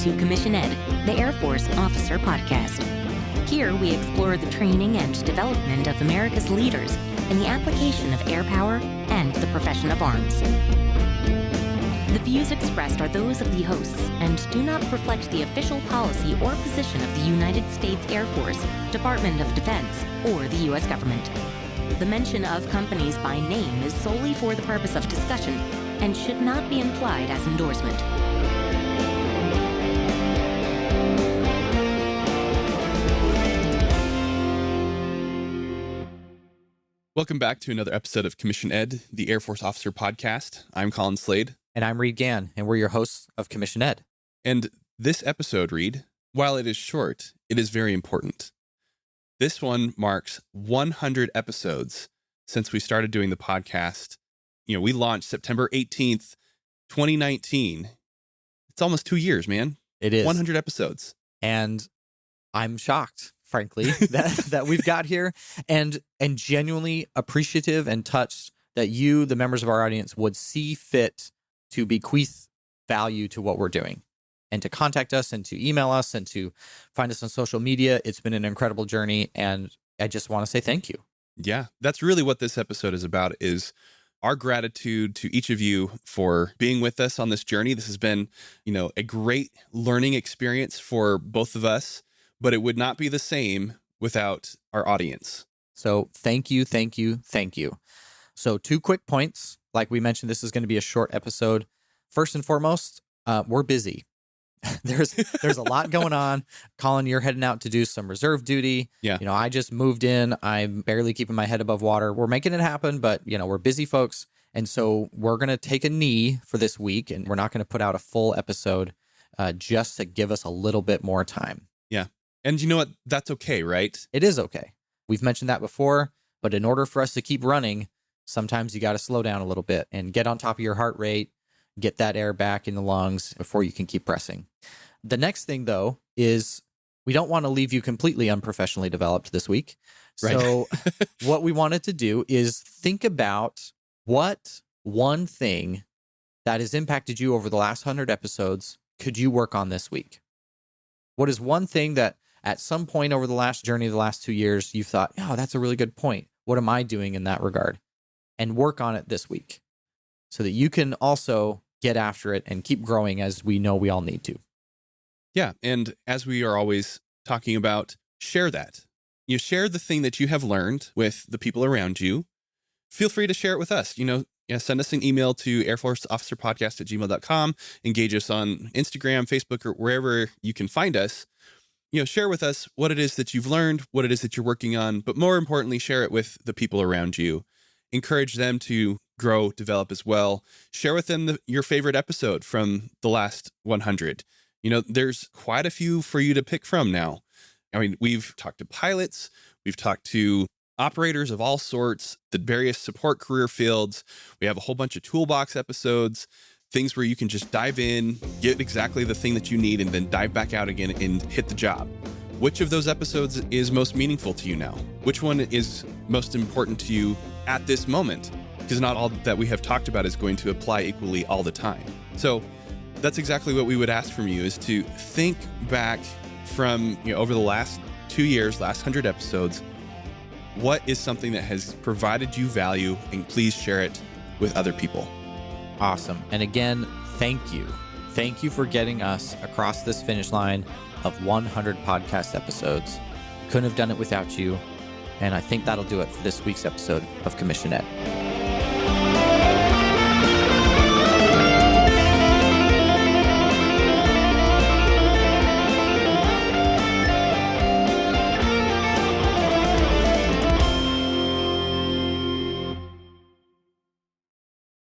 to Commission Ed, the Air Force Officer Podcast. Here we explore the training and development of America's leaders in the application of air power and the profession of arms. The views expressed are those of the hosts and do not reflect the official policy or position of the United States Air Force, Department of Defense, or the U.S. government. The mention of companies by name is solely for the purpose of discussion and should not be implied as endorsement. Welcome back to another episode of Commission Ed, the Air Force Officer Podcast. I'm Colin Slade. And I'm Reed Gann, and we're your hosts of Commission Ed. And this episode, Reed, while it is short, it is very important. This one marks 100 episodes since we started doing the podcast. We launched September 18th, 2019. It's almost 2 years, man. It is. 100 episodes. And I'm shocked, frankly, that we've got here and genuinely appreciative and touched that you, the members of our audience, would see fit to bequeath value to what we're doing and to contact us and to email us and to find us on social media. It's been an incredible journey, and I just want to say thank you. Yeah, that's really what this episode is about, is our gratitude to each of you for being with us on this journey. This has been, a great learning experience for both of us, but it would not be the same without our audience. So thank you, thank you, thank you. So 2 quick points. Like we mentioned, this is going to be a short episode. First and foremost, we're busy. There's a lot going on. Colin, you're heading out to do some reserve duty. Yeah. I just moved in. I'm barely keeping my head above water. We're making it happen, but we're busy folks. And so we're going to take a knee for this week, and we're not going to put out a full episode just to give us a little bit more time. Yeah. And you know what? That's okay, right? It is okay. We've mentioned that before, but in order for us to keep running, sometimes you got to slow down a little bit and get on top of your heart rate, get that air back in the lungs before you can keep pressing. The next thing, though, is we don't want to leave you completely unprofessionally developed this week. Right. So what we wanted to do is think about what one thing that has impacted you over the last 100 episodes could you work on this week? What is one thing that at some point over the last journey of the last 2 years, you thought, oh, that's a really good point. What am I doing in that regard? And work on it this week so that you can also get after it and keep growing as we know we all need to. Yeah. And as we are always talking about, share that. You share the thing that you have learned with the people around you. Feel free to share it with us. Send us an email to airforceofficerpodcast@gmail.com. Engage us on Instagram, Facebook, or wherever you can find us. Share with us what it is that you've learned, what it is that you're working on, but more importantly, share it with the people around you. Encourage them to grow, develop as well. Share with them your favorite episode from the last 100. There's quite a few for you to pick from now. I mean, we've talked to pilots, we've talked to operators of all sorts, the various support career fields. We have a whole bunch of toolbox episodes, things where you can just dive in, get exactly the thing that you need, and then dive back out again and hit the job. Which of those episodes is most meaningful to you now? Which one is most important to you at this moment? Because not all that we have talked about is going to apply equally all the time. So that's exactly what we would ask from you, is to think back from over the last 2 years, last 100 episodes. What is something that has provided you value, and please share it with other people. Awesome. And again, thank you. Thank you for getting us across this finish line of 100 podcast episodes. Couldn't have done it without you. And I think that'll do it for this week's episode of Commission Ed.